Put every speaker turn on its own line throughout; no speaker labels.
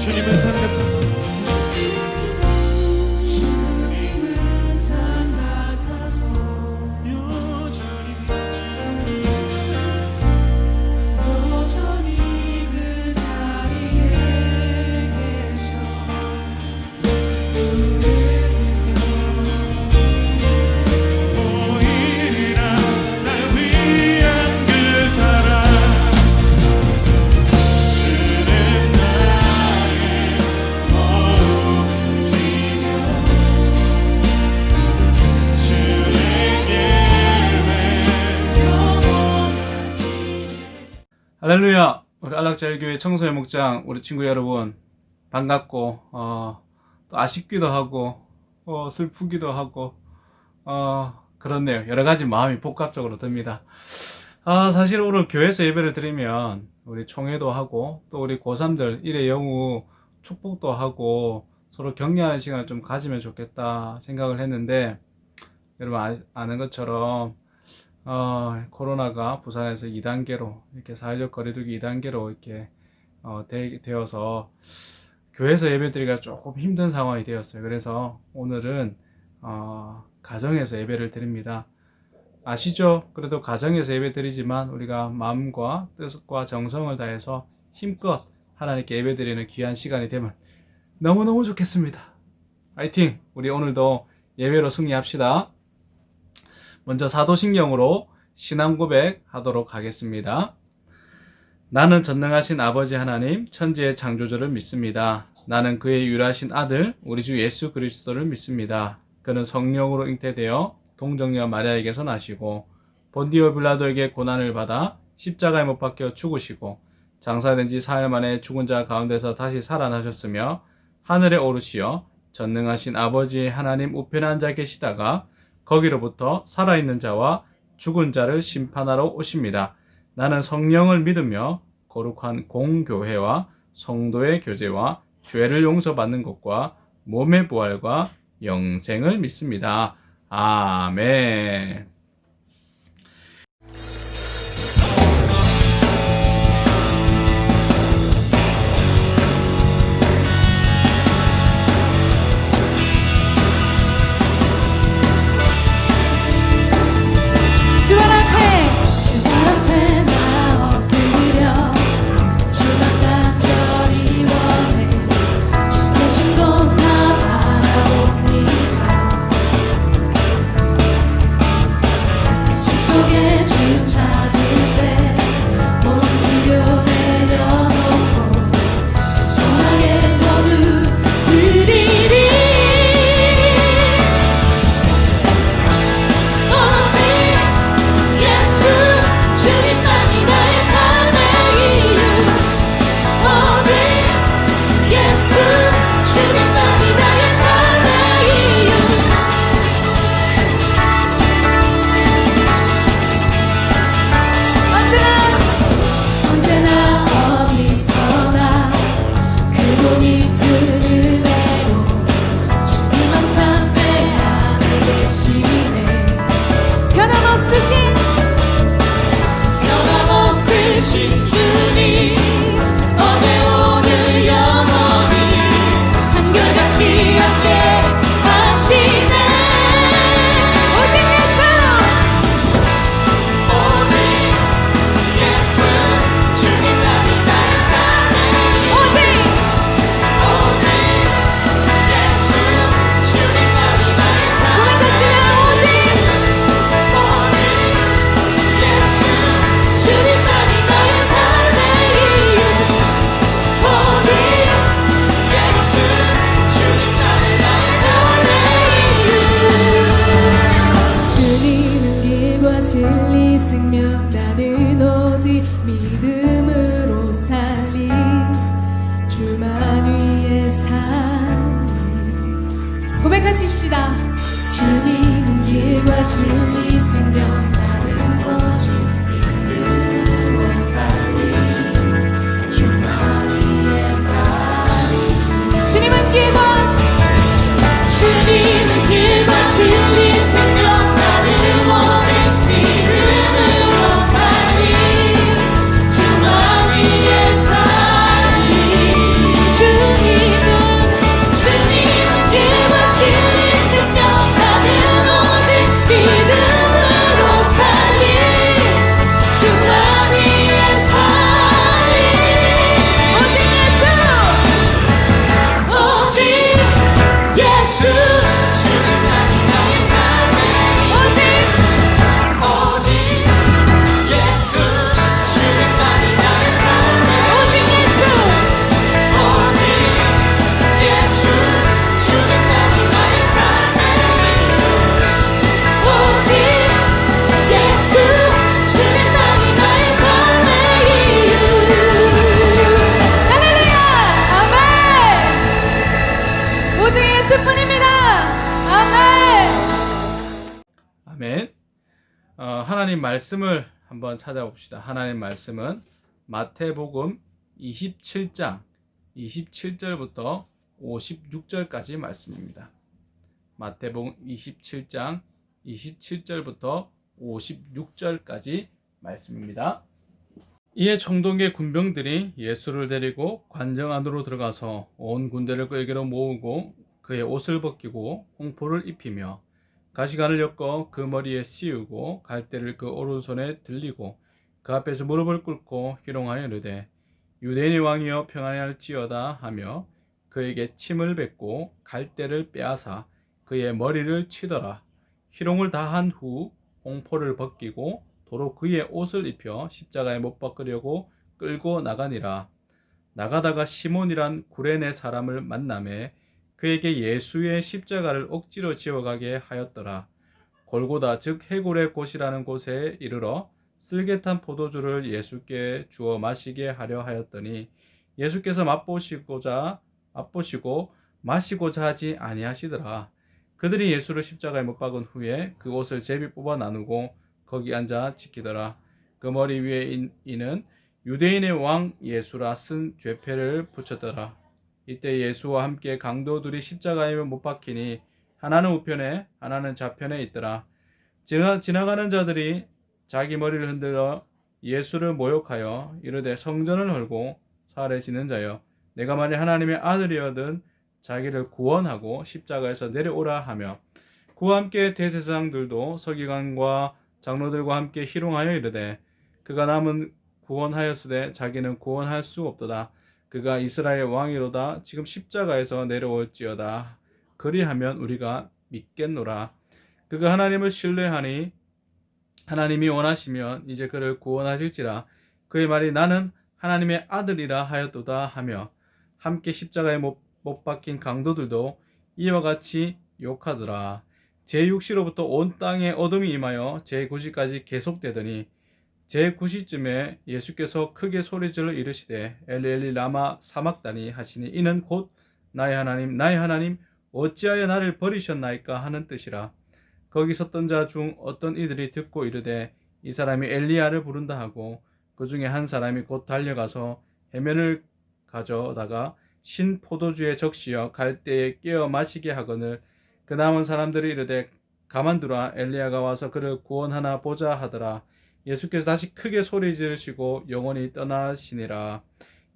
주님은 생각하사
주님은 생각하소 여전히 그 자리에 계셔
보이리라 날 위한 그 사랑 주는 나의 어우시며 주의 계획
할렐루야. 우리 안락자유교회 청소년 목장 우리 친구 여러분 반갑고 또 아쉽기도 하고 슬프기도 하고 그렇네요. 여러가지 마음이 복합적으로 듭니다. 사실 오늘 교회에서 예배를 드리면 우리 총회도 하고 또 우리 고3들 일의 영우 축복도 하고 서로 격려하는 시간을 좀 가지면 좋겠다 생각을 했는데, 여러분 아는 것처럼 코로나가 부산에서 2단계로 이렇게 사회적 거리두기 2단계로 이렇게 되어서 교회에서 예배드리기가 조금 힘든 상황이 되었어요. 그래서 오늘은 가정에서 예배를 드립니다. 아시죠? 그래도 가정에서 예배 드리지만 우리가 마음과 뜻과 정성을 다해서 힘껏 하나님께 예배 드리는 귀한 시간이 되면 너무너무 좋겠습니다. 화이팅! 우리 오늘도 예배로 승리합시다. 먼저 사도신경으로 신앙 고백 하도록 하겠습니다. 나는 전능하신 아버지 하나님 천지의 창조주를 믿습니다. 나는 그의 유일하신 아들 우리 주 예수 그리스도를 믿습니다. 그는 성령으로 잉태되어 동정녀 마리아에게서 나시고 본디오 빌라도에게 고난을 받아 십자가에 못 박혀 죽으시고 장사된 지 사흘 만에 죽은 자 가운데서 다시 살아나셨으며 하늘에 오르시어 전능하신 아버지 하나님 우편에 앉아 계시다가 거기로부터 살아있는 자와 죽은 자를 심판하러 오십니다. 나는 성령을 믿으며 거룩한 공교회와 성도의 교제와 죄를 용서받는 것과 몸의 부활과 영생을 믿습니다. 아멘.
주님 앞에 나 엎드려 주만 간절히 원해 주 계신 곳 나 바라봅니다. 집 속에 주 찾을 때 모든 필요 내려놓고 소망의 너를 드리리. 변함없으신 주님 어제 오늘 영원히 한결같이 함께 하시네. 오직 예수 주님만이 나의 삶의 오직 예수 주님만이 나의 삶의 주님만이 나의 삶의 이유. 오직 예수 주님만이 나의 삶의 이유. 주님은 길과 진리 생명 나는 오직 믿음으로 살리 주만 위에 살리. 고백하십시다. 주님은 길과 진리 생명 나는 오직 믿음으로 살리 주만 위에 살리. 주님은 길과 진리 생명 나는 오직 믿음으로 살리 주만 위에 살리. 주님
하나님 말씀을 한번 찾아봅시다. 하나님 말씀은 마태복음 27장 27절부터 56절까지 말씀입니다. 마태복음 27장 27절부터 56절까지 말씀입니다. 이에 총독의 군병들이 예수를 데리고 관정 안으로 들어가서 온 군대를 그에게로 모으고 그의 옷을 벗기고 홍포를 입히며 가시관을 엮어 그 머리에 씌우고 갈대를 그 오른손에 들리고 그 앞에서 무릎을 꿇고 희롱하여 이르되 유대인의 왕이여 평안할지어다 하며 그에게 침을 뱉고 갈대를 빼앗아 그의 머리를 치더라. 희롱을 다 한 후 홍포를 벗기고 도로 그의 옷을 입혀 십자가에 못 박으려고 끌고 나가니라. 나가다가 시몬이란 구레네 사람을 만나매 그에게 예수의 십자가를 억지로 지어가게 하였더라. 골고다 즉 해골의 곳이라는 곳에 이르러 쓸개탄 포도주를 예수께 주어 마시게 하려 하였더니 예수께서 맛보시고 마시고자 하지 아니하시더라. 그들이 예수를 십자가에 못 박은 후에 그 옷을 제비 뽑아 나누고 거기 앉아 지키더라. 그 머리 위에 이는 유대인의 왕 예수라 쓴 죄패를 붙였더라. 이때 예수와 함께 강도들이 십자가에 못 박히니 하나는 우편에 하나는 좌편에 있더라. 지나가는 자들이 자기 머리를 흔들어 예수를 모욕하여 이르되 성전을 헐고 살해지는 자여 내가 만일 하나님의 아들이어든 자기를 구원하고 십자가에서 내려오라 하며 그와 함께 대제사장들도 서기관과 장로들과 함께 희롱하여 이르되 그가 남은 구원하였으되 자기는 구원할 수 없도다. 그가 이스라엘 왕이로다. 지금 십자가에서 내려올지어다. 그리하면 우리가 믿겠노라. 그가 하나님을 신뢰하니 하나님이 원하시면 이제 그를 구원하실지라. 그의 말이 나는 하나님의 아들이라 하였도다 하며 함께 십자가에 못 박힌 강도들도 이와 같이 욕하더라. 제6시로부터 온 땅에 어둠이 임하여 제9시까지 계속되더니 제9시쯤에 예수께서 크게 소리질러 이르시되 엘리 엘리 라마 사막다니 하시니 이는 곧 나의 하나님 어찌하여 나를 버리셨나이까 하는 뜻이라. 거기 섰던 자 중 어떤 이들이 듣고 이르되 이 사람이 엘리야를 부른다 하고 그 중에 한 사람이 곧 달려가서 해면을 가져다가 신 포도주에 적시어 갈대에 깨어 마시게 하거늘 그 남은 사람들이 이르되 가만두라 엘리야가 와서 그를 구원하나 보자 하더라. 예수께서 다시 크게 소리 지르시고 영원히 떠나시니라.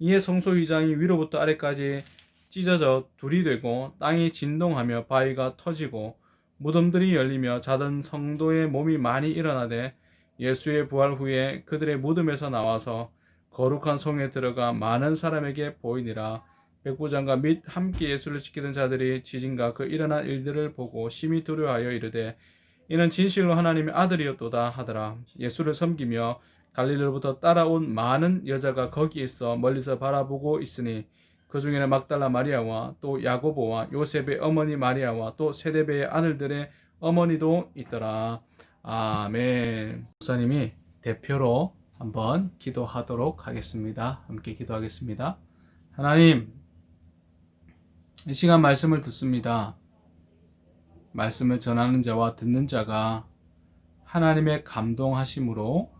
이에 성소휘장이 위로부터 아래까지 찢어져 둘이 되고 땅이 진동하며 바위가 터지고 무덤들이 열리며 자던 성도의 몸이 많이 일어나되 예수의 부활 후에 그들의 무덤에서 나와서 거룩한 성에 들어가 많은 사람에게 보이니라. 백부장과 및 함께 예수를 지키던 자들이 지진과 그 일어난 일들을 보고 심히 두려워하여 이르되 이는 진실로 하나님의 아들이었도다 하더라. 예수를 섬기며 갈릴리로부터 따라온 많은 여자가 거기 있어 멀리서 바라보고 있으니 그 중에는 막달라 마리아와 또 야고보와 요셉의 어머니 마리아와 또 세데베의 아들들의 어머니도 있더라. 아멘. 목사님이 대표로 한번 기도하도록 하겠습니다. 함께 기도하겠습니다. 하나님, 이 시간 말씀을 듣습니다. 말씀을 전하는 자와 듣는 자가 하나님의 감동하심으로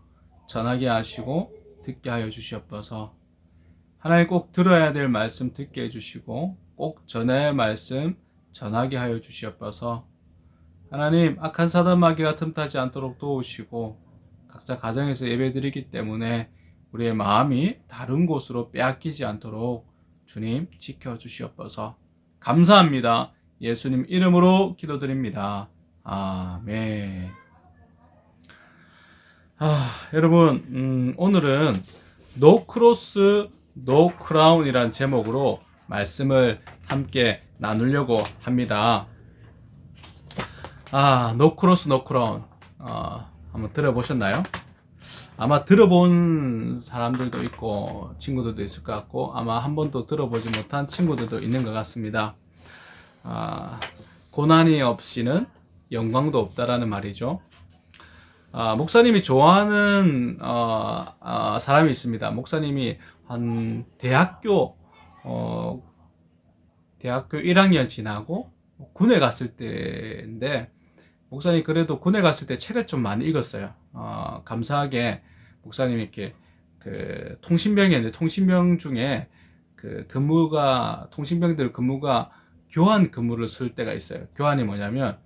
전하게 하시고 듣게 하여 주시옵소서. 하나님 꼭 들어야 될 말씀 듣게 해주시고 꼭 전해야 할 말씀 전하게 하여 주시옵소서. 하나님 악한 사단 마귀가 틈타지 않도록 도우시고 각자 가정에서 예배드리기 때문에 우리의 마음이 다른 곳으로 빼앗기지 않도록 주님 지켜주시옵소서. 감사합니다. 예수님 이름으로 기도드립니다. 아멘. 여러분 오늘은 No Cross, No Crown이란 제목으로 말씀을 함께 나누려고 합니다. No Cross, No Crown 한번 들어보셨나요? 아마 들어본 사람들도 있고 친구들도 있을 것 같고 아마 한 번도 들어보지 못한 친구들도 있는 것 같습니다. 고난이 없이는 영광도 없다라는 말이죠. 목사님이 좋아하는 사람이 있습니다. 목사님이 한 대학교 1학년 지나고 군에 갔을 때인데 목사님 그래도 군에 갔을 때 책을 좀 많이 읽었어요. 감사하게 목사님이 이렇게 그 통신병이었는데 통신병 중에 그 통신병들 근무가 교환 근무를 쓸 때가 있어요. 교환이 뭐냐면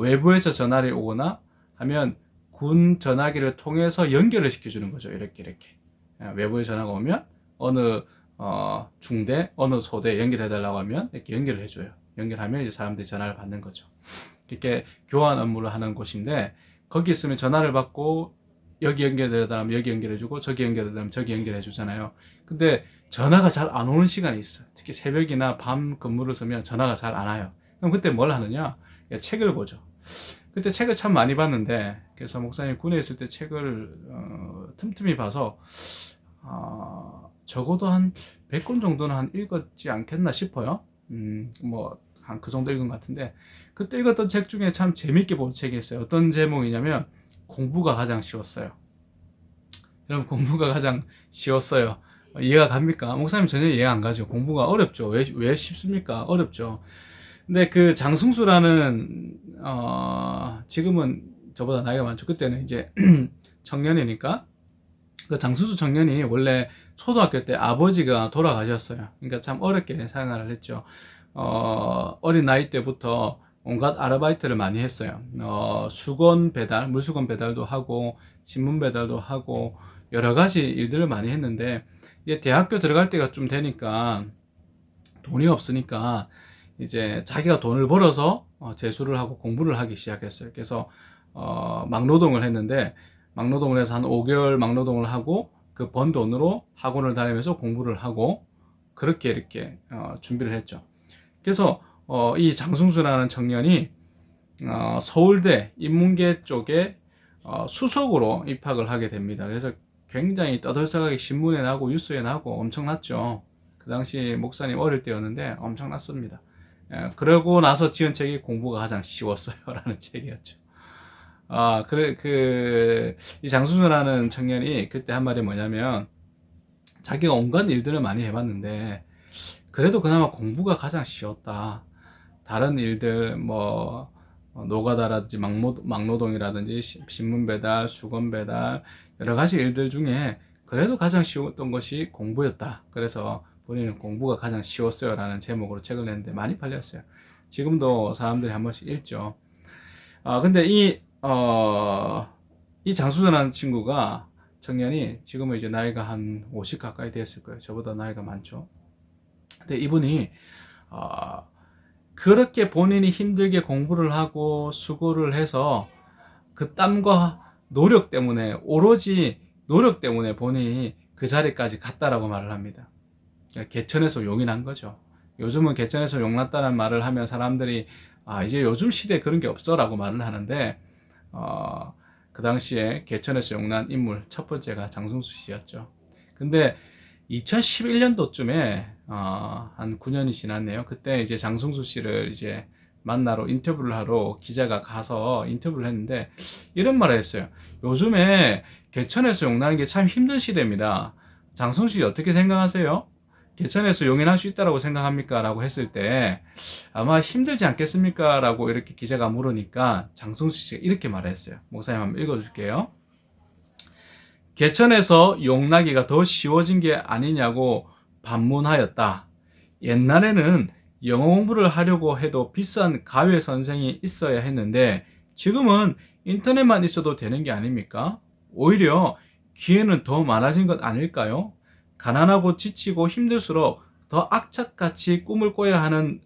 외부에서 전화를 오거나 하면 군 전화기를 통해서 연결을 시켜주는 거죠. 이렇게 외부에 전화가 오면 어느 중대 어느 소대 연결해달라고 하면 이렇게 연결을 해줘요. 연결하면 이제 사람들이 전화를 받는 거죠. 이렇게 교환 업무를 하는 곳인데 거기 있으면 전화를 받고 여기 연결해달라면 여기 연결해주고 저기 연결해달라면 저기 연결해주잖아요. 근데 전화가 잘 안 오는 시간이 있어요. 특히 새벽이나 밤 근무를 쓰면 전화가 잘 안 와요. 그럼 그때 뭘 하느냐? 책을 보죠. 그때 책을 참 많이 봤는데 그래서 목사님 군에 있을 때 책을 틈틈이 봐서 적어도 한 100권 정도는 한 읽었지 않겠나 싶어요. 뭐 한 그 정도 읽은 것 같은데 그때 읽었던 책 중에 참 재밌게 본 책이 있어요. 어떤 제목이냐면 공부가 가장 쉬웠어요. 여러분 공부가 가장 쉬웠어요. 이해가 갑니까? 목사님 전혀 이해가 안 가죠. 공부가 어렵죠. 왜 쉽습니까? 어렵죠. 근데 그 장승수라는 지금은 저보다 나이가 많죠. 그때는 이제 청년이니까 그 장승수 청년이 원래 초등학교 때 아버지가 돌아가셨어요. 그러니까 참 어렵게 생활을 했죠. 어린 나이 때부터 온갖 아르바이트를 많이 했어요. 수건 배달, 물수건 배달도 하고 신문 배달도 하고 여러 가지 일들을 많이 했는데 이제 대학교 들어갈 때가 좀 되니까 돈이 없으니까 이제 자기가 돈을 벌어서 재수를 하고 공부를 하기 시작했어요. 그래서 막노동을 했는데 막노동을 해서 한 5개월 막노동을 하고 그 번 돈으로 학원을 다니면서 공부를 하고 그렇게 이렇게 준비를 했죠. 그래서 이 장승수라는 청년이 서울대 인문계 쪽에 수석으로 입학을 하게 됩니다. 그래서 굉장히 떠들썩하게 신문에 나고 뉴스에 나고 엄청났죠. 그 당시 목사님 어릴 때였는데 엄청났습니다. 그러고 나서 지은 책이 공부가 가장 쉬웠어요 라는 책이었죠. 이 장수수라는 청년이 그때 한 말이 뭐냐면 자기가 온갖 일들을 많이 해봤는데 그래도 그나마 공부가 가장 쉬웠다. 다른 일들 뭐 노가다라든지 막노동이라든지 신문 배달, 수건 배달 여러 가지 일들 중에 그래도 가장 쉬웠던 것이 공부였다. 그래서 본인은 공부가 가장 쉬웠어요 라는 제목으로 책을 냈는데 많이 팔렸어요. 지금도 사람들이 한 번씩 읽죠. 근데 이 장수전하는 친구가 청년이 지금은 이제 나이가 한 50 가까이 됐을 거예요. 저보다 나이가 많죠. 근데 이분이 그렇게 본인이 힘들게 공부를 하고 수고를 해서 그 땀과 노력 때문에 오로지 노력 때문에 본인이 그 자리까지 갔다라고 말을 합니다. 개천에서 용이 난 거죠. 요즘은 개천에서 용 났다는 말을 하면 사람들이 이제 요즘 시대에 그런 게 없어 라고 말을 하는데 그 당시에 개천에서 용난 인물 첫 번째가 장승수 씨였죠. 근데 2011년도쯤에 한 9년이 지났네요. 그때 이제 장승수 씨를 이제 만나러 인터뷰를 하러 기자가 가서 인터뷰를 했는데 이런 말을 했어요. 요즘에 개천에서 용나는 게 참 힘든 시대입니다. 장승수 씨 어떻게 생각하세요? 개천에서 용인할 수 있다고 생각합니까? 라고 했을 때 아마 힘들지 않겠습니까? 라고 이렇게 기자가 물으니까 장승수 씨가 이렇게 말했어요. 목사님 한번 읽어줄게요. 개천에서 용나기가 더 쉬워진 게 아니냐고 반문하였다. 옛날에는 영어 공부를 하려고 해도 비싼 가외 선생이 있어야 했는데 지금은 인터넷만 있어도 되는 게 아닙니까? 오히려 기회는 더 많아진 것 아닐까요? 가난하고 지치고 힘들수록 더 악착같이 꿈을 꿔야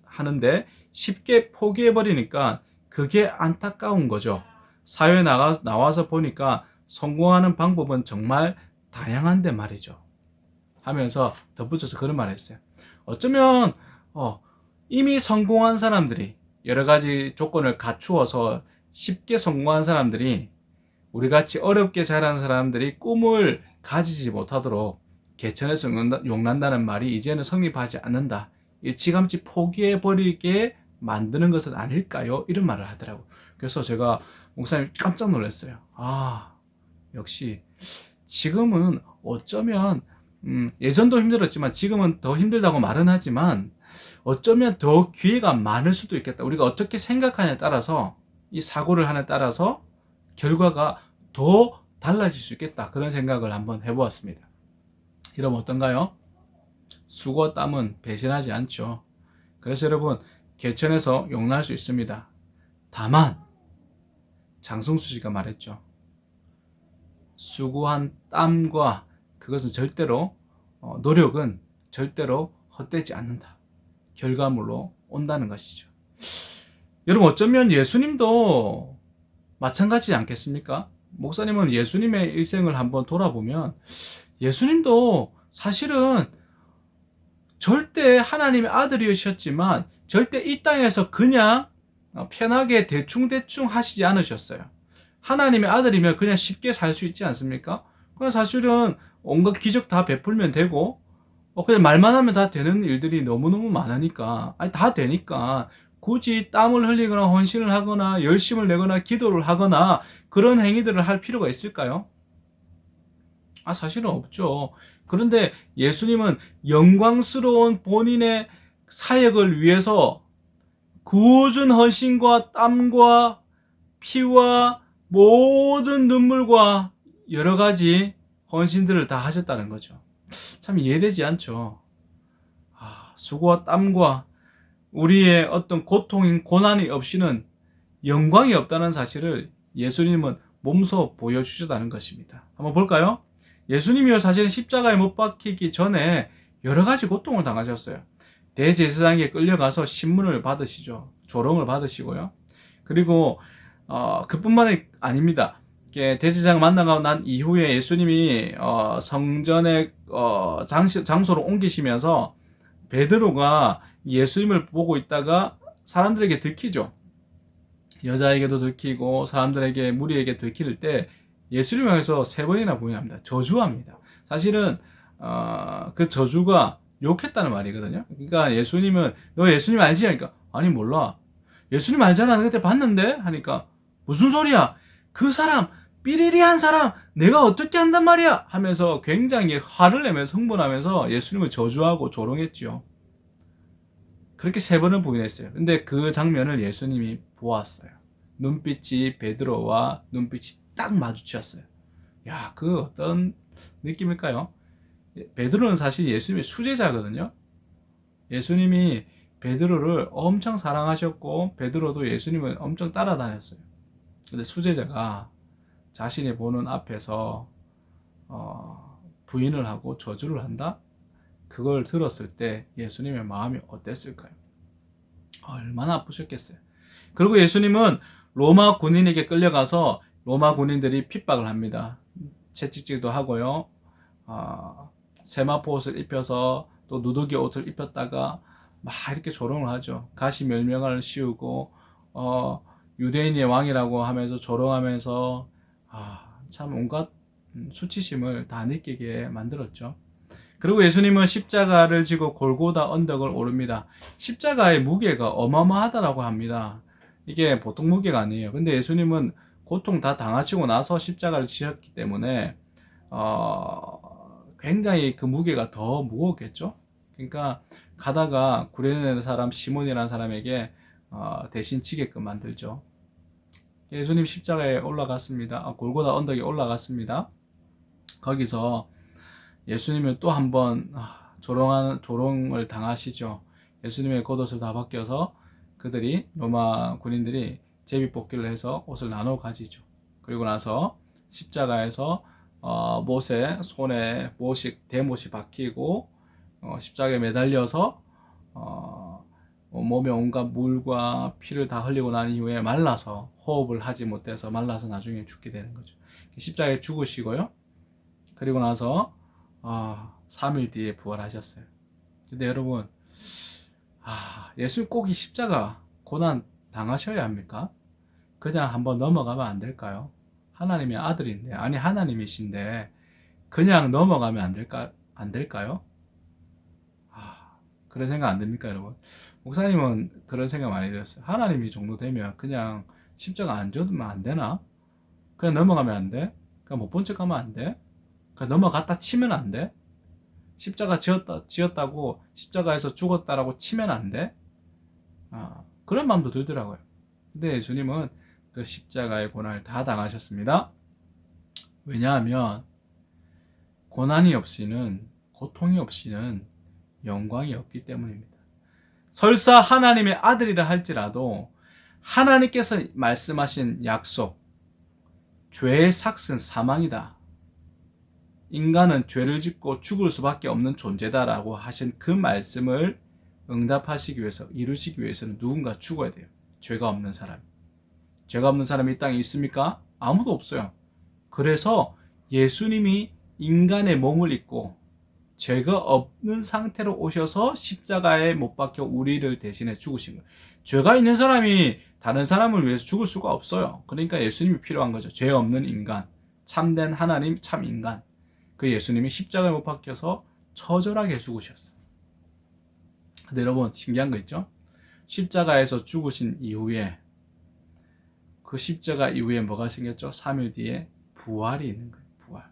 하는데 쉽게 포기해버리니까 그게 안타까운 거죠. 사회에 나와서 보니까 성공하는 방법은 정말 다양한데 말이죠. 하면서 덧붙여서 그런 말을 했어요. 어쩌면 이미 성공한 사람들이 여러 가지 조건을 갖추어서 쉽게 성공한 사람들이 우리같이 어렵게 자란 사람들이 꿈을 가지지 못하도록 개천에서 용난다는 말이 이제는 성립하지 않는다. 일찌감치 포기해버리게 만드는 것은 아닐까요? 이런 말을 하더라고요. 그래서 제가 목사님 깜짝 놀랐어요. 역시 지금은 어쩌면 예전도 힘들었지만 지금은 더 힘들다고 말은 하지만 어쩌면 더 기회가 많을 수도 있겠다. 우리가 어떻게 생각하냐에 따라서 이 사고를 하나에 따라서 결과가 더 달라질 수 있겠다. 그런 생각을 한번 해보았습니다. 이러면 어떤가요? 수고와 땀은 배신하지 않죠. 그래서 여러분, 개천에서 용납할 수 있습니다. 다만 장성수 씨가 말했죠. 수고한 땀과 그것은 절대로 노력은 절대로 헛되지 않는다. 결과물로 온다는 것이죠. 여러분, 어쩌면 예수님도 마찬가지지 않겠습니까? 목사님은 예수님의 일생을 한번 돌아보면 예수님도 사실은 절대 하나님의 아들이셨지만 절대 이 땅에서 그냥 편하게 대충대충 하시지 않으셨어요. 하나님의 아들이면 그냥 쉽게 살 수 있지 않습니까? 그냥 사실은 온갖 기적 다 베풀면 되고 그냥 말만 하면 다 되는 일들이 너무너무 많으니까, 아니 다 되니까 굳이 땀을 흘리거나 헌신을 하거나 열심을 내거나 기도를 하거나 그런 행위들을 할 필요가 있을까요? 사실은 없죠. 그런데 예수님은 영광스러운 본인의 사역을 위해서 굳은 헌신과 땀과 피와 모든 눈물과 여러 가지 헌신들을 다 하셨다는 거죠. 참 이해되지 않죠. 수고와 땀과 우리의 어떤 고통인 고난이 없이는 영광이 없다는 사실을 예수님은 몸소 보여주셨다는 것입니다. 한번 볼까요? 예수님이요, 사실은 십자가에 못 박히기 전에 여러 가지 고통을 당하셨어요. 대제사장에게 끌려가서 신문을 받으시죠. 조롱을 받으시고요. 그리고 그뿐만이 아닙니다. 대제사장 만나고 난 이후에 예수님이 성전의 장소로 옮기시면서 베드로가 예수님을 보고 있다가 사람들에게 들키죠. 여자에게도 들키고 사람들에게, 무리에게 들킬 때 예수님을 향해서 3번이나 부인합니다. 저주합니다. 사실은 그 저주가 욕했다는 말이거든요. 그러니까 예수님은 너 예수님 알지? 하니까 아니 몰라. 예수님 알잖아. 그때 봤는데? 하니까 무슨 소리야? 그 사람 삐리리한 사람 내가 어떻게 한단 말이야? 하면서 굉장히 화를 내면서 흥분하면서 예수님을 저주하고 조롱했죠. 그렇게 3번을 부인했어요. 근데 그 장면을 예수님이 보았어요. 눈빛이 베드로와 눈빛이 딱 마주쳤어요. 야, 그 어떤 느낌일까요? 베드로는 사실 예수님의 수제자거든요. 예수님이 베드로를 엄청 사랑하셨고 베드로도 예수님을 엄청 따라다녔어요. 근데 수제자가 자신이 보는 앞에서 부인을 하고 저주를 한다? 그걸 들었을 때 예수님의 마음이 어땠을까요? 얼마나 아프셨겠어요. 그리고 예수님은 로마 군인에게 끌려가서 로마 군인들이 핍박을 합니다. 채찍질도 하고요. 세마포 옷을 입혀서 또 누더기 옷을 입혔다가 막 이렇게 조롱을 하죠. 가시 멸명을 씌우고 유대인의 왕이라고 하면서 조롱하면서 참 온갖 수치심을 다 느끼게 만들었죠. 그리고 예수님은 십자가를 지고 골고다 언덕을 오릅니다. 십자가의 무게가 어마어마하다라고 합니다. 이게 보통 무게가 아니에요. 근데 예수님은 고통 다 당하시고 나서 십자가를 지셨기 때문에 굉장히 그 무게가 더 무거웠겠죠. 그러니까 가다가 구레네 사람 시몬이라는 사람에게 대신 지게끔 만들죠. 예수님 십자가에 올라갔습니다. 골고다 언덕에 올라갔습니다. 거기서 예수님은 또 한 번 조롱을 당하시죠. 예수님의 겉옷을 다 벗겨서 그들이, 로마 군인들이 제비뽑기를 해서 옷을 나눠 가지죠. 그리고 나서 십자가에서 못에 손에 대못이 박히고 십자가에 매달려서 몸에 온갖 물과 피를 다 흘리고 난 이후에 말라서 호흡을 하지 못해서 말라서 나중에 죽게 되는 거죠. 십자가에 죽으시고요. 그리고 나서 3일 뒤에 부활하셨어요. 근데 여러분, 예수님 꼭 이 십자가 고난 당하셔야 합니까? 그냥 한번 넘어가면 안 될까요? 하나님의 아들인데, 아니 하나님이신데 그냥 넘어가면 안 될까요? 그런 생각 안 듭니까, 여러분? 목사님은 그런 생각 많이 들었어요. 하나님이 이 정도 되면 그냥 십자가 안 져두면 안 되나? 그냥 넘어가면 안 돼? 그냥 못 본 척 하면 안 돼? 그냥 넘어갔다 치면 안 돼? 십자가 지었다고 십자가에서 죽었다라고 치면 안 돼? 그런 마음도 들더라고요. 근데 예수님은 그 십자가의 고난을 다 당하셨습니다. 왜냐하면 고난이 없이는, 고통이 없이는 영광이 없기 때문입니다. 설사 하나님의 아들이라 할지라도 하나님께서 말씀하신 약속, 죄의 삭은 사망이다. 인간은 죄를 짓고 죽을 수밖에 없는 존재다라고 하신 그 말씀을 응답하시기 위해서, 이루시기 위해서는 누군가 죽어야 돼요. 죄가 없는 사람. 죄가 없는 사람이 이 땅에 있습니까? 아무도 없어요. 그래서 예수님이 인간의 몸을 입고 죄가 없는 상태로 오셔서 십자가에 못 박혀 우리를 대신해 죽으신 거예요. 죄가 있는 사람이 다른 사람을 위해서 죽을 수가 없어요. 그러니까 예수님이 필요한 거죠. 죄 없는 인간, 참된 하나님, 참 인간. 그 예수님이 십자가에 못 박혀서 처절하게 죽으셨어요. 근데 여러분 신기한 거 있죠? 십자가에서 죽으신 이후에, 그 십자가 이후에 뭐가 생겼죠? 3일 뒤에 부활이 있는 거예요. 부활.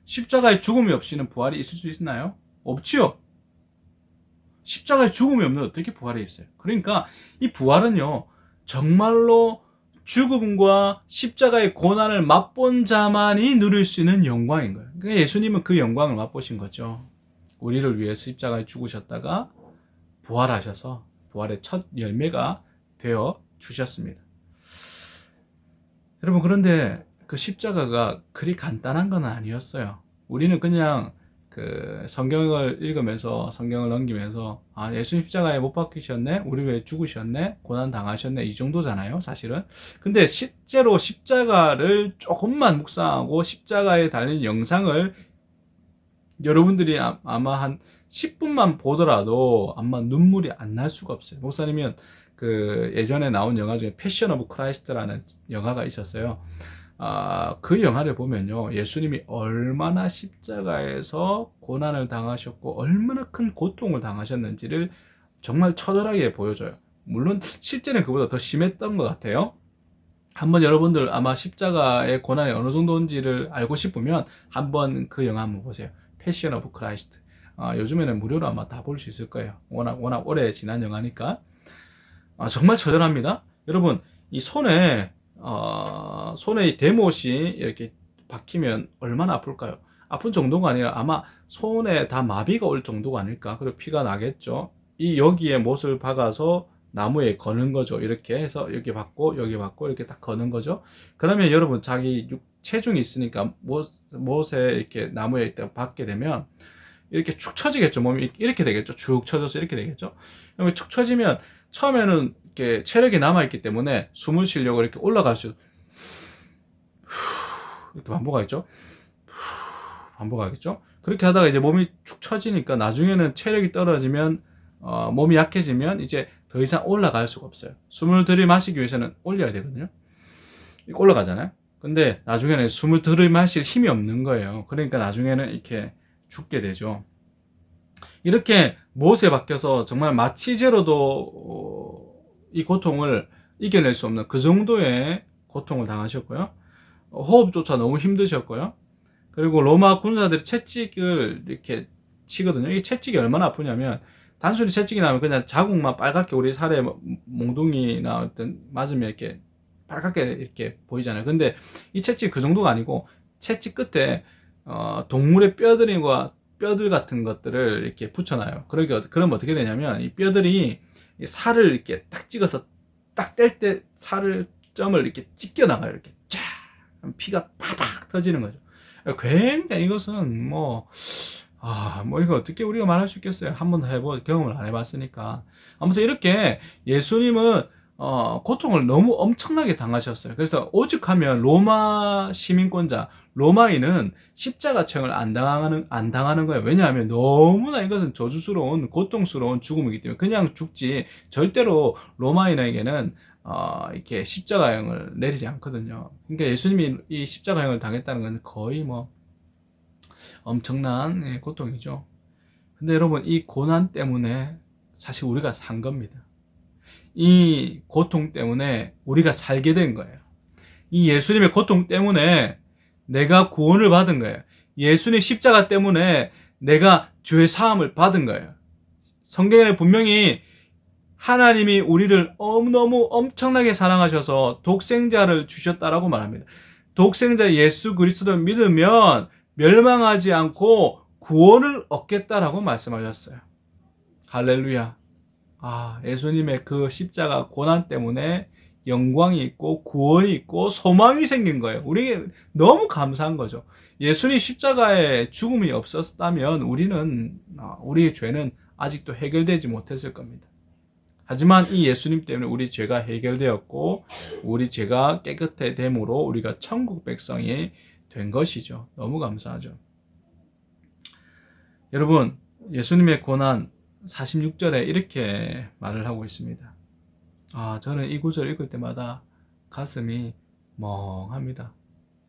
십자가의 죽음이 없이는 부활이 있을 수 있나요? 없지요. 십자가의 죽음이 없는 어떻게 부활이 있어요? 그러니까 이 부활은요, 정말로 죽음과 십자가의 고난을 맛본 자만이 누릴 수 있는 영광인 거예요. 그러니까 예수님은 그 영광을 맛보신 거죠. 우리를 위해서 십자가에 죽으셨다가 부활하셔서 부활의 첫 열매가 되어 주셨습니다. 여러분, 그런데 그 십자가가 그리 간단한 건 아니었어요. 우리는 그냥 그 성경을 읽으면서, 성경을 넘기면서, 아, 예수님 십자가에 못 박히셨네, 우리 왜 죽으셨네, 고난 당하셨네, 이 정도잖아요, 사실은. 근데 실제로 십자가를 조금만 묵상하고 십자가에 달린 영상을 여러분들이 아마 한 10분만 보더라도 아마 눈물이 안 날 수가 없어요. 목사님은 그 예전에 나온 영화 중에 패션 오브 크라이스트라는 영화가 있었어요. 그 영화를 보면요, 예수님이 얼마나 십자가에서 고난을 당하셨고 얼마나 큰 고통을 당하셨는지를 정말 처절하게 보여줘요. 물론 실제는 그보다 더 심했던 것 같아요. 한번 여러분들 아마 십자가의 고난이 어느 정도인지를 알고 싶으면 한번 그 영화 한번 보세요. 패션 오브 크라이스트. 요즘에는 무료로 아마 다 볼 수 있을 거예요. 워낙 오래 지난 영화니까. 정말 처절합니다. 여러분, 이 손에 이 대못이 이렇게 박히면 얼마나 아플까요? 아픈 정도가 아니라 아마 손에 다 마비가 올 정도가 아닐까. 그리고 피가 나겠죠. 이 여기에 못을 박아서 나무에 거는 거죠. 이렇게 해서 여기 박고 여기 박고 이렇게 딱 거는 거죠. 그러면 여러분, 자기 체중이 있으니까 못에 이렇게 나무에 있다가 박게 되면 이렇게 축 처지겠죠. 몸이 이렇게 되겠죠. 축 처져서 이렇게 되겠죠. 그러면 축 처지면 처음에는 이렇게 체력이 남아있기 때문에 숨을 쉬려고 이렇게 올라갈 수, 이렇게 반복하겠죠. 반복하겠죠. 그렇게 하다가 이제 몸이 축 처지니까 나중에는 체력이 떨어지면, 몸이 약해지면 이제 더 이상 올라갈 수가 없어요. 숨을 들이마시기 위해서는 올려야 되거든요. 이렇게 올라가잖아요. 근데 나중에는 숨을 들이마실 힘이 없는 거예요. 그러니까 나중에는 이렇게 죽게 되죠. 이렇게 못에 박혀서 정말 마취제로도 이 고통을 이겨낼 수 없는 그 정도의 고통을 당하셨고요. 호흡조차 너무 힘드셨고요. 그리고 로마 군사들이 채찍을 이렇게 치거든요. 이 채찍이 얼마나 아프냐면, 단순히 채찍이 나면 그냥 자국만 빨갛게 우리 살에 몽둥이나 어떤 맞으면 이렇게 빨갛게 이렇게 보이잖아요. 근데 이 채찍이 그 정도가 아니고, 채찍 끝에 동물의 뼈들 같은 것들을 이렇게 붙여놔요. 그러면 어떻게 되냐면, 이 뼈들이 살을 이렇게 딱 찍어서 딱 뗄 때 점을 이렇게 찢겨 나가요. 이렇게 쫙 피가 팍팍 터지는 거죠. 굉장히 이것은 이거 어떻게 우리가 말할 수 있겠어요? 한 번도 경험을 안 해봤으니까. 아무튼 이렇게 예수님은 고통을 너무 엄청나게 당하셨어요. 그래서 오죽하면 로마 시민권자, 로마인은 십자가형을 안 당하는 거예요. 왜냐하면 너무나 이것은 저주스러운, 고통스러운 죽음이기 때문에 그냥 죽지, 절대로 로마인에게는 이렇게 십자가형을 내리지 않거든요. 그러니까 예수님이 이 십자가형을 당했다는 건 거의 엄청난 고통이죠. 근데 여러분, 이 고난 때문에 사실 우리가 산 겁니다. 이 고통 때문에 우리가 살게 된 거예요. 이 예수님의 고통 때문에 내가 구원을 받은 거예요. 예수님 십자가 때문에 내가 죄 사함을 받은 거예요. 성경에는 분명히 하나님이 우리를 너무 엄청나게 사랑하셔서 독생자를 주셨다라고 말합니다. 독생자 예수 그리스도를 믿으면 멸망하지 않고 구원을 얻겠다라고 말씀하셨어요. 할렐루야. 예수님의 그 십자가 고난 때문에 영광이 있고 구원이 있고 소망이 생긴 거예요. 우리에게 너무 감사한 거죠. 예수님 십자가에 죽음이 없었다면 우리의 죄는 아직도 해결되지 못했을 겁니다. 하지만 이 예수님 때문에 우리 죄가 해결되었고 우리 죄가 깨끗해됨으로 우리가 천국 백성이 된 것이죠. 너무 감사하죠. 여러분, 예수님의 고난 46절에 이렇게 말을 하고 있습니다. 저는 이 구절 읽을 때마다 가슴이 멍합니다.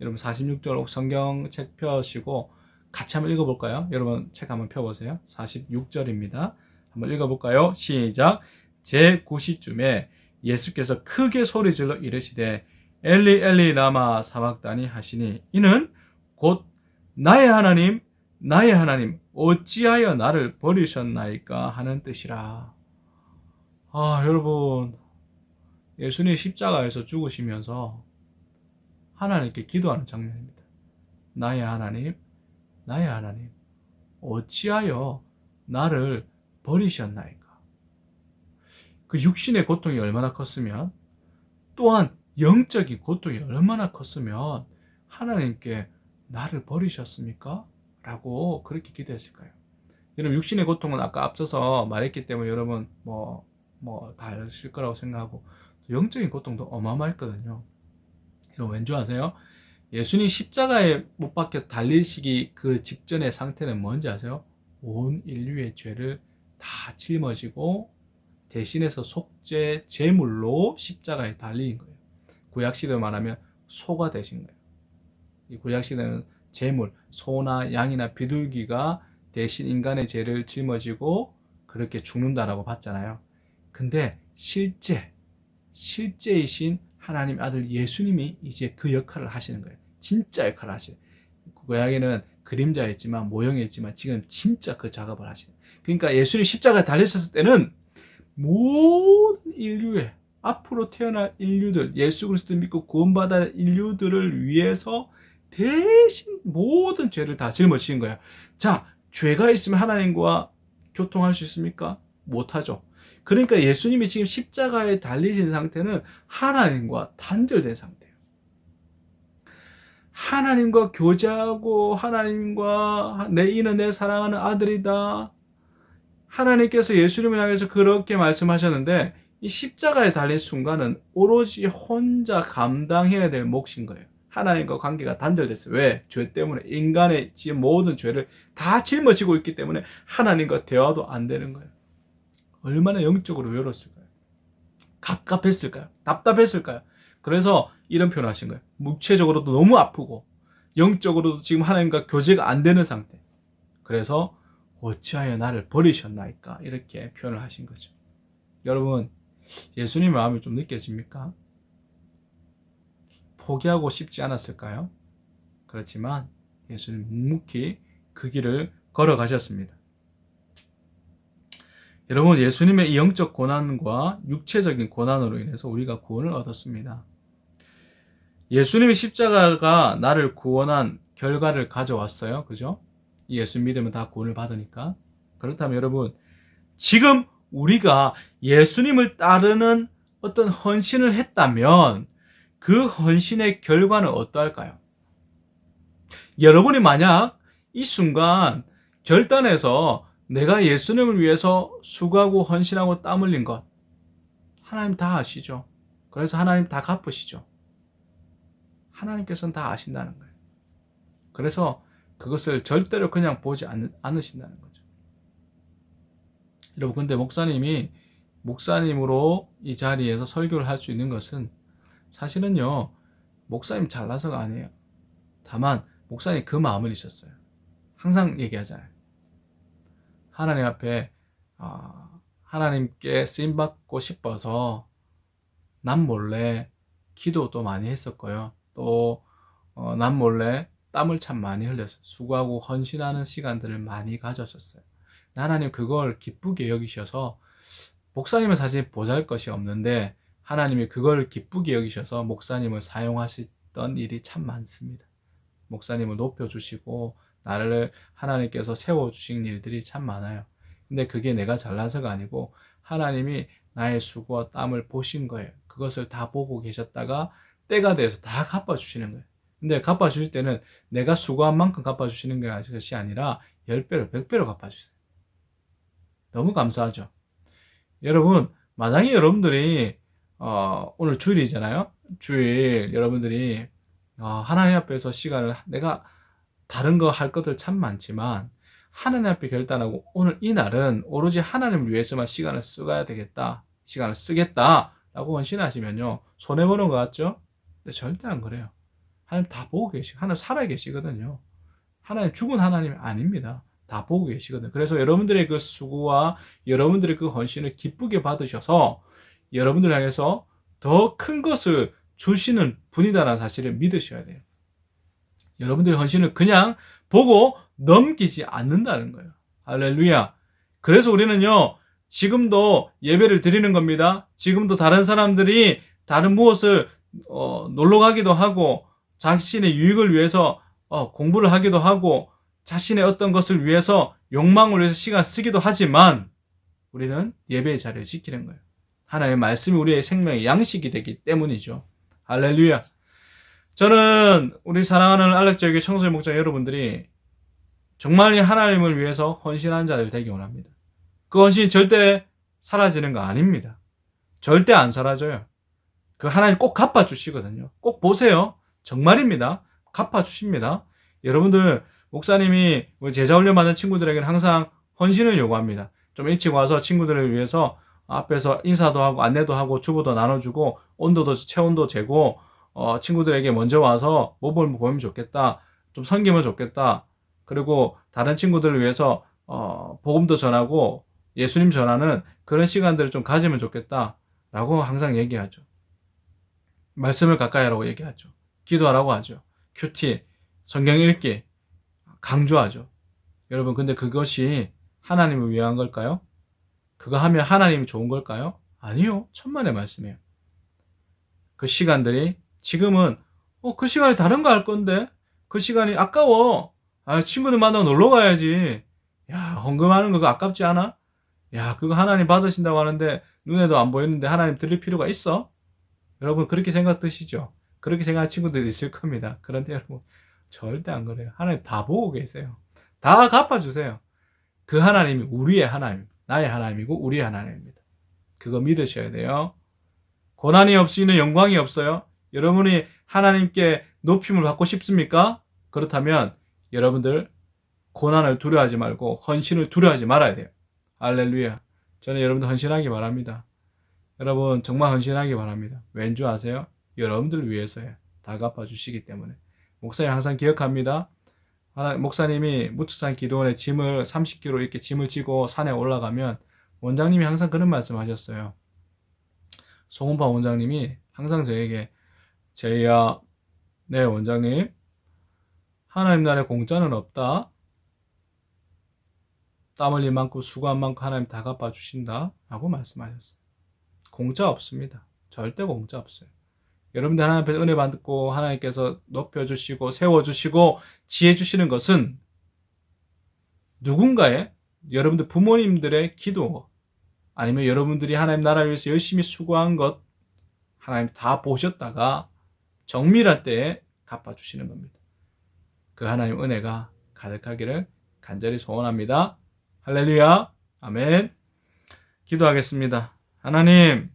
여러분 46절 성경책 펴시고 같이 한번 읽어볼까요? 여러분 책 한번 펴보세요. 46절입니다. 한번 읽어볼까요? 시작. 제9시쯤에 예수께서 크게 소리질러 이르시되 엘리 엘리 라마 사박다니 하시니 이는 곧 나의 하나님 나의 하나님 어찌하여 나를 버리셨나이까 하는 뜻이라. 여러분 예수님 십자가에서 죽으시면서 하나님께 기도하는 장면입니다. 나의 하나님 나의 하나님 어찌하여 나를 버리셨나이까. 그 육신의 고통이 얼마나 컸으면 또한 영적인 고통이 얼마나 컸으면 하나님께 나를 버리셨습니까? 라고 그렇게 기도했을까요? 여러분 육신의 고통은 아까 앞서서 말했기 때문에 여러분 다 아실 거라고 생각하고 영적인 고통도 어마어마했거든요. 여러분 왠 줄 아세요? 예수님 십자가에 못 박혀 달리시기 그 직전의 상태는 뭔지 아세요? 온 인류의 죄를 다 짊어지고 대신해서 속죄 제물로 십자가에 달린 거예요. 구약시대로 말하면 소가 되신 거예요. 이 구약시대는 제물, 소나 양이나 비둘기가 대신 인간의 죄를 짊어지고 그렇게 죽는다라고 봤잖아요. 근데 실제이신 하나님 아들 예수님이 이제 그 역할을 하시는 거예요. 진짜 역할을 하시는 거예요. 구약에는 그림자였지만 모형이었지만 지금 진짜 그 작업을 하시는 거예요. 그러니까 예수님 십자가에 달리셨을 때는 모든 인류의 앞으로 태어날 인류들, 예수 그리스도 믿고 구원받을 인류들을 위해서 대신 모든 죄를 다 짊어지신 거예요. 자, 죄가 있으면 하나님과 교통할 수 있습니까? 못하죠. 그러니까 예수님이 지금 십자가에 달리신 상태는 하나님과 단절된 상태예요. 하나님과 교제하고 하나님과 이는 내 사랑하는 아들이다. 하나님께서 예수님을 향해서 그렇게 말씀하셨는데 이 십자가에 달린 순간은 오로지 혼자 감당해야 될 몫인 거예요. 하나님과 관계가 단절됐어요. 왜? 죄 때문에 인간의 모든 죄를 다 짊어지고 있기 때문에 하나님과 대화도 안 되는 거예요. 얼마나 영적으로 외로웠을까요? 갑갑했을까요? 답답했을까요? 그래서 이런 표현을 하신 거예요. 육체적으로도 너무 아프고 영적으로도 지금 하나님과 교제가 안 되는 상태. 그래서 어찌하여 나를 버리셨나이까 이렇게 표현을 하신 거죠. 여러분 예수님의 마음이 좀 느껴집니까? 포기하고 싶지 않았을까요? 그렇지만 예수님 묵묵히 그 길을 걸어가셨습니다. 여러분 예수님의 이 영적 고난과 육체적인 고난으로 인해서 우리가 구원을 얻었습니다. 예수님의 십자가가 나를 구원한 결과를 가져왔어요. 그죠? 예수 믿으면 다 구원을 받으니까. 그렇다면 여러분 지금 우리가 예수님을 따르는 어떤 헌신을 했다면 그 헌신의 결과는 어떠할까요? 여러분이 만약 이 순간 결단해서 내가 예수님을 위해서 수고하고 헌신하고 땀 흘린 것 하나님 다 아시죠? 그래서 하나님 다 갚으시죠. 하나님께서는 다 아신다는 거예요. 그래서 그것을 절대로 그냥 보지 않으신다는 거죠. 여러분 근데 목사님으로 이 자리에서 설교를 할 수 있는 것은 사실은요 목사님 잘나서가 아니에요. 다만 목사님 그 마음을 있었어요. 항상 얘기하잖아요. 하나님 앞에 하나님께 쓰임받고 싶어서 남 몰래 기도도 많이 했었고요. 또 남 몰래 땀을 참 많이 흘렸어요. 수고하고 헌신하는 시간들을 많이 가졌었어요. 하나님 그걸 기쁘게 여기셔서 목사님은 사실 보잘것이 없는데 하나님이 그걸 기쁘게 여기셔서 목사님을 사용하시던 일이 참 많습니다. 목사님을 높여주시고 나를 하나님께서 세워주신 일들이 참 많아요. 근데 그게 내가 잘나서가 아니고 하나님이 나의 수고와 땀을 보신 거예요. 그것을 다 보고 계셨다가 때가 돼서 다 갚아주시는 거예요. 근데 갚아주실 때는 내가 수고한 만큼 갚아주시는 것이 아니라 10배로 100배로 갚아주세요. 너무 감사하죠. 여러분, 만약에 여러분들이 오늘 주일이잖아요. 주일 여러분들이 하나님 앞에서 시간을, 내가 다른 거 할 것들 참 많지만 하나님 앞에 결단하고 오늘 이 날은 오로지 하나님을 위해서만 시간을 써야 되겠다, 시간을 쓰겠다라고 헌신하시면요, 손해보는 것 같죠? 근데 절대 안 그래요. 하나님 다 보고 계시고, 하나님 살아 계시거든요. 하나님 죽은 하나님이 아닙니다. 다 보고 계시거든요. 그래서 여러분들의 그 수고와 여러분들의 그 헌신을 기쁘게 받으셔서 여러분들 향해서 더 큰 것을 주시는 분이다라는 사실을 믿으셔야 돼요. 여러분들의 헌신을 그냥 보고 넘기지 않는다는 거예요. 할렐루야. 그래서 우리는요, 지금도 예배를 드리는 겁니다. 지금도 다른 사람들이 다른 무엇을 놀러 가기도 하고 자신의 유익을 위해서 공부를 하기도 하고 자신의 어떤 것을 위해서 욕망을 위해서 시간 쓰기도 하지만 우리는 예배의 자리를 지키는 거예요. 하나님의 말씀이 우리의 생명의 양식이 되기 때문이죠. 할렐루야. 저는 우리 사랑하는 안락교회 청소년 목자 여러분들이 정말 하나님을 위해서 헌신한 자들 되기 원합니다. 그 헌신이 절대 사라지는 거 아닙니다. 절대 안 사라져요. 그 하나님 꼭 갚아주시거든요. 꼭 보세요. 정말입니다. 갚아주십니다. 여러분들, 목사님이 제자 훈련 받는 친구들에게는 항상 헌신을 요구합니다. 좀 일찍 와서 친구들을 위해서 앞에서 인사도 하고 안내도 하고 주보도 나눠주고 온도도 체온도 재고 친구들에게 먼저 와서 모범을 보이면 좋겠다. 좀 섬기면 좋겠다. 그리고 다른 친구들을 위해서 복음도 전하고 예수님 전하는 그런 시간들을 좀 가지면 좋겠다 라고 항상 얘기하죠. 말씀을 가까이 하라고 얘기하죠. 기도하라고 하죠. 큐티, 성경 읽기 강조하죠. 여러분, 근데 그것이 하나님을 위한 걸까요? 그거 하면 하나님이 좋은 걸까요? 아니요. 천만의 말씀이에요. 그 시간들이 지금은 그 시간에 다른 거 할 건데 그 시간이 아까워. 친구들 만나고 놀러 가야지. 야, 헌금하는 거 그거 아깝지 않아? 야, 그거 하나님 받으신다고 하는데 눈에도 안 보이는데 하나님 드릴 필요가 있어? 여러분, 그렇게 생각드시죠? 그렇게 생각하는 친구들이 있을 겁니다. 그런데 여러분, 절대 안 그래요. 하나님 다 보고 계세요. 다 갚아주세요. 그 하나님이 우리의 하나님, 나의 하나님이고 우리의 하나님입니다. 그거 믿으셔야 돼요. 고난이 없이는 영광이 없어요. 여러분이 하나님께 높임을 받고 싶습니까? 그렇다면 여러분들 고난을 두려워하지 말고 헌신을 두려워하지 말아야 돼요. 할렐루야. 저는 여러분들 헌신하기 바랍니다. 여러분 정말 헌신하기 바랍니다. 왠 줄 아세요? 여러분들 위해서요. 다 갚아주시기 때문에. 목사님 항상 기억합니다. 목사님이 무투산 기도원에 짐을 30kg 이렇게 짐을 지고 산에 올라가면 원장님이 항상 그런 말씀 하셨어요. 송은파 원장님이 항상 저에게, 제이야, 네 원장님, 하나님 나라에 공짜는 없다. 땀 흘린 만큼 수고한 만큼 하나님 다 갚아주신다 라고 말씀하셨어요. 공짜 없습니다. 절대 공짜 없어요. 여러분들 하나님 앞에 은혜 받고 하나님께서 높여주시고 세워주시고 지혜 주시는 것은 누군가의, 여러분들 부모님들의 기도, 아니면 여러분들이 하나님 나라를 위해서 열심히 수고한 것 하나님 다 보셨다가 정밀할 때에 갚아주시는 겁니다. 그 하나님 은혜가 가득하기를 간절히 소원합니다. 할렐루야. 아멘. 기도하겠습니다. 하나님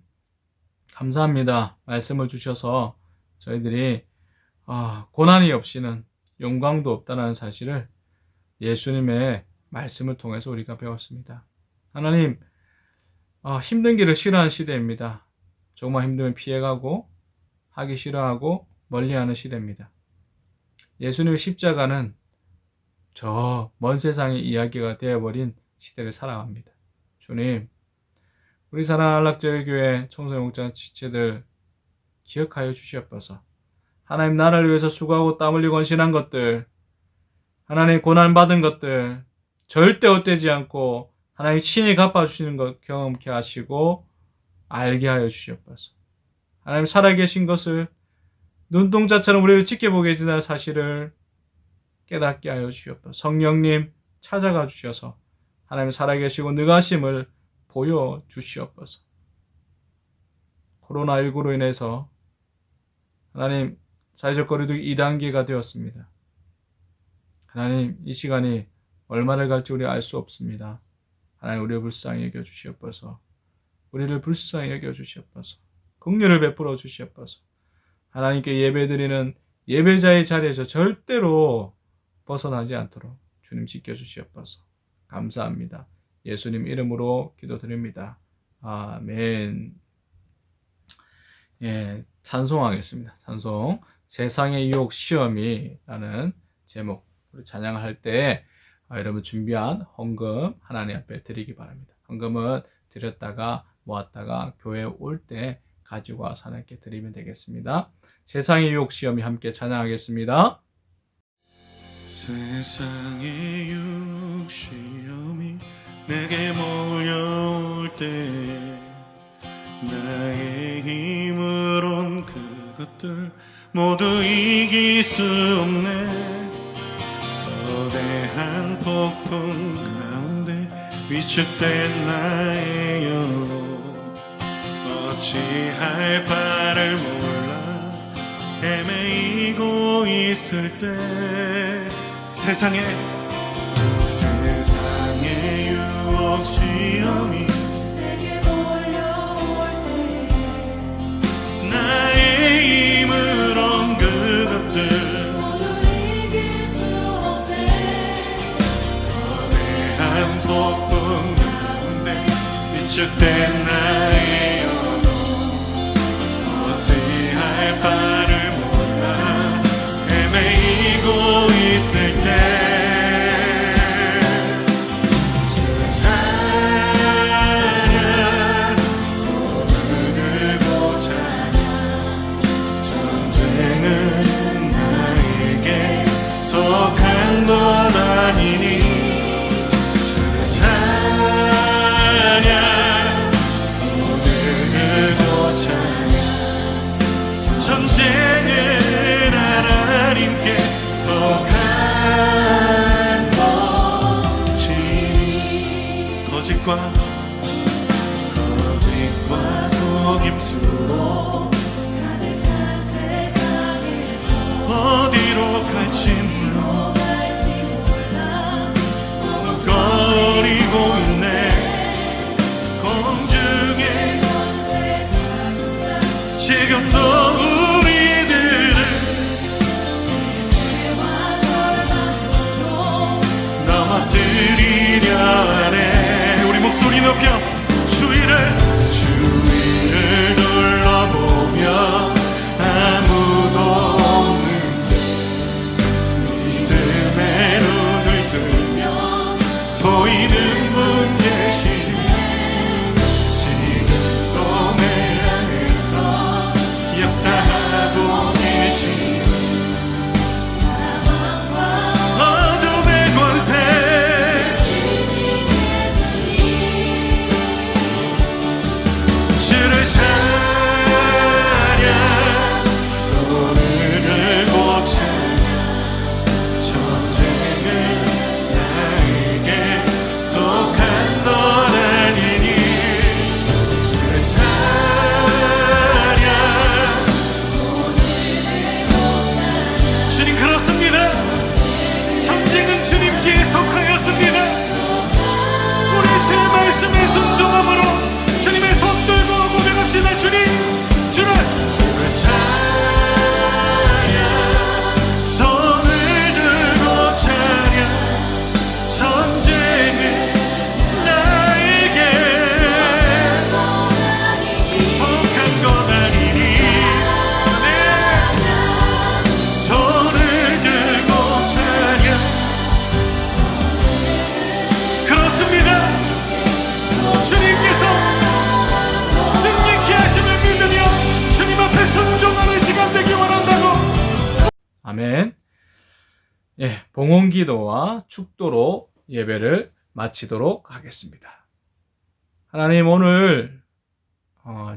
감사합니다. 말씀을 주셔서 저희들이 고난이 없이는 영광도 없다는 사실을 예수님의 말씀을 통해서 우리가 배웠습니다. 하나님, 힘든 길을 싫어하는 시대입니다. 조금만 힘들면 피해가고 하기 싫어하고 멀리하는 시대입니다. 예수님의 십자가는 저 먼 세상의 이야기가 되어버린 시대를 살아갑니다. 주님, 우리 사랑하는 안락제일교회 청소년 목장 지체들 기억하여 주시옵소서. 하나님 나라를 위해서 수고하고 땀 흘리고 헌신한 것들, 하나님 고난받은 것들 절대 헛되지 않고 하나님 친히 갚아주시는 것 경험케 하시고 알게 하여 주시옵소서. 하나님 살아계신 것을 눈동자처럼 우리를 지켜보게 해주는 사실을 깨닫게 하여 주시옵소서. 성령님 찾아가 주셔서 하나님 살아계시고 능하심을 보여주시옵소서. 코로나19로 인해서 하나님 사회적 거리두기 2단계가 되었습니다. 하나님 이 시간이 얼마를 갈지 우리 알 수 없습니다. 하나님 우리를 불쌍히 여겨 주시옵소서. 우리를 불쌍히 여겨 주시옵소서. 긍휼을 베풀어 주시옵소서. 하나님께 예배드리는 예배자의 자리에서 절대로 벗어나지 않도록 주님 지켜주시옵소서. 감사합니다. 예수님 이름으로 기도드립니다. 아멘. 예, 찬송하겠습니다. 찬송 세상의 유혹 시험이라는 제목 우리 찬양을 할 때 여러분 준비한 헌금 하나님 앞에 드리기 바랍니다. 헌금은 드렸다가 모았다가 교회 올 때 가지고 와서 하나님께 드리면 되겠습니다. 세상의 유혹 시험이 함께 찬양하겠습니다.
세상의 육시험이 내게 몰려올 때 나의 힘으론 그것들 모두 이길 수 없네. 거대한 폭풍 가운데 위축된 나의 영혼 어찌할 바를 몰라 헤매이고 있을 때 세상의 유혹 시험이
내게 몰려올 때
나의 힘으론 그것들
모두 이길 수 없네.
거대한 폭풍 가운데 위축된 나의 영혼 어찌할 바를 몰라 헤매이고 있을 때 찬양 손을 들고 찬양 전쟁은 나에게 속한 것 아니니 찬양 손을 들고 찬양 전쟁은 하나님께 속한 것이니 거짓과 속임수로
가득 찬 세상에서
어디로 갈지 몰라
갈지 몰라
머뭇거리고 있네. 공중에
권세 자동차
지금도 우리들을
실패와 절망으로
넘어뜨리려 하네. 우리 목소리 높여 주위를 둘러보며 아무도 없는데 믿음의 눈을 들면 보이는 분 계시네. 지금도 내 안에서 역사하고 계시네.
사망과
어둠의 권세 주를 찬양 손을 들고 찬양 전쟁은 나에게 속한 것 아니니 주를 찬양 주님 그렇습니다. 전쟁은 주님께 속하였습니다. 우리 주의 말씀에 순종함으로 주님의 손 들고 고백합시다. 주님 주를 찬양 손을 들고 찬양 전쟁은 나에게 속한 것 아니니 네. 손을 들고 찬양 그렇습니다. 주님께서 승리케 하심을 믿으며 주님 앞에 순종하는 시간 되기 원한다고.
아멘. 예, 봉헌기도와 축도로 예배를 마치도록 하겠습니다. 하나님, 오늘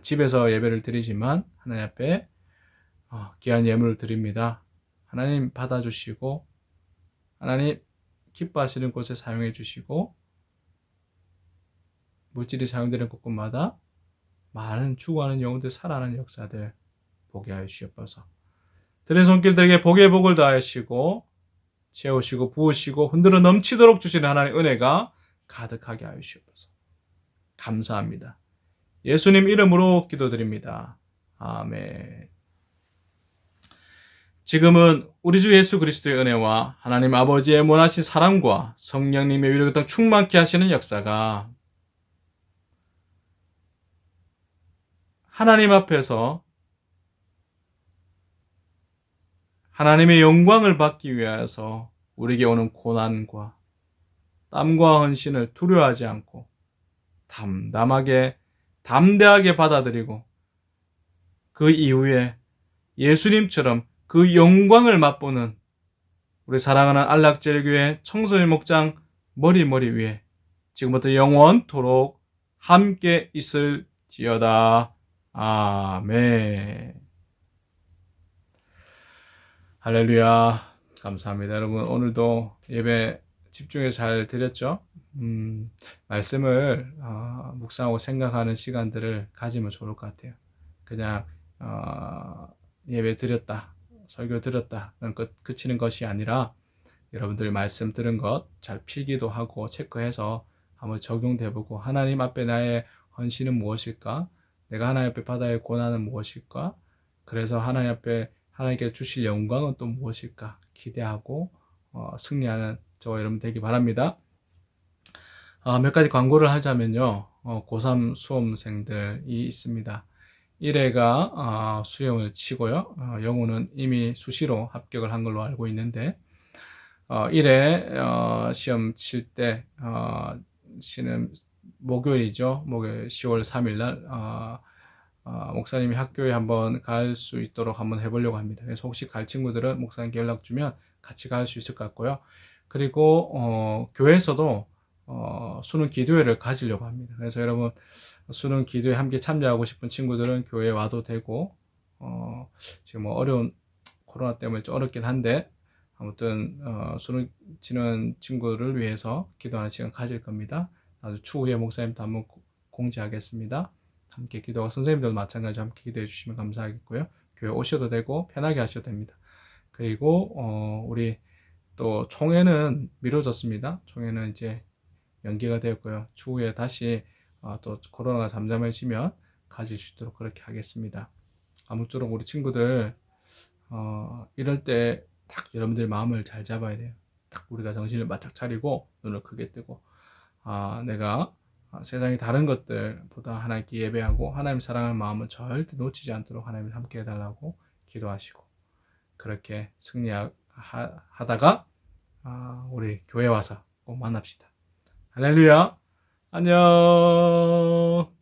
집에서 예배를 드리지만 하나님 앞에 귀한 예물을 드립니다. 하나님 받아주시고 하나님 기뻐하시는 곳에 사용해 주시고 물질이 사용되는 곳곳마다 많은 죽어가는 영혼들 살아나는 역사들 보게 하여 주시옵소서. 드린 손길들에게 복의 복을 더하시고 채우시고 부으시고 흔들어 넘치도록 주시는 하나님의 은혜가 가득하게 하여 주시옵소서. 감사합니다. 예수님 이름으로 기도드립니다. 아멘. 지금은 우리 주 예수 그리스도의 은혜와 하나님 아버지의 무한하신 사랑과 성령님의 위로가 충만케 하시는 역사가 하나님 앞에서 하나님의 영광을 받기 위하여서 우리에게 오는 고난과 땀과 헌신을 두려워하지 않고 담대하게 받아들이고 그 이후에 예수님처럼 그 영광을 맛보는 우리 사랑하는 안락제일교회 청소년 목장 머리 위에 지금부터 영원토록 함께 있을지어다. 아멘. 할렐루야. 감사합니다. 여러분, 오늘도 예배 집중해서 잘 드렸죠? 말씀을 묵상하고 생각하는 시간들을 가지면 좋을 것 같아요. 그냥 예배 드렸다, 설교 드렸다 그치는 것이 아니라 여러분들이 말씀 들은 것 잘 필기도 하고 체크해서 한번 적용돼보고 하나님 앞에 나의 헌신은 무엇일까? 내가 하나님 앞에 받아야 할 고난은 무엇일까? 그래서 하나님 앞에 하나님께 주실 영광은 또 무엇일까? 기대하고 승리하는 저와 여러분 되기 바랍니다. 몇 가지 광고를 하자면요. 고3 수험생들이 있습니다. 1회가 수영을 치고요. 영우는 이미 수시로 합격을 한 걸로 알고 있는데 1회 시험 칠 때 시는 목요일이죠. 목요일 10월 3일 날 목사님이 학교에 한번 갈 수 있도록 한번 해보려고 합니다. 그래서 혹시 갈 친구들은 목사님께 연락 주면 같이 갈 수 있을 것 같고요. 그리고 교회에서도 수능 기도회를 가지려고 합니다. 그래서 여러분 수능 기도회 함께 참여하고 싶은 친구들은 교회에 와도 되고 지금 뭐 어려운 코로나 때문에 좀 어렵긴 한데 아무튼 수능 치는 친구를 위해서 기도하는 시간 가질 겁니다. 나도 추후에 목사님도 한번 공지하겠습니다. 함께 기도하고 선생님들도 마찬가지로 함께 기도해 주시면 감사하겠고요. 교회 오셔도 되고 편하게 하셔도 됩니다. 그리고 우리 또 총회는 미뤄졌습니다. 총회는 이제 연기가 되었고요. 추후에 다시 또 코로나가 잠잠해지면 가질 수 있도록 그렇게 하겠습니다. 아무쪼록 우리 친구들 이럴 때 딱 여러분들 마음을 잘 잡아야 돼요. 딱 우리가 정신을 바짝 차리고 눈을 크게 뜨고 내가 세상의 다른 것들보다 하나님께 예배하고 하나님 사랑하는 마음을 절대 놓치지 않도록 하나님 함께 해달라고 기도하시고 그렇게 승리하다가 우리 교회 와서 꼭 만납시다. 할렐루야. 안녕.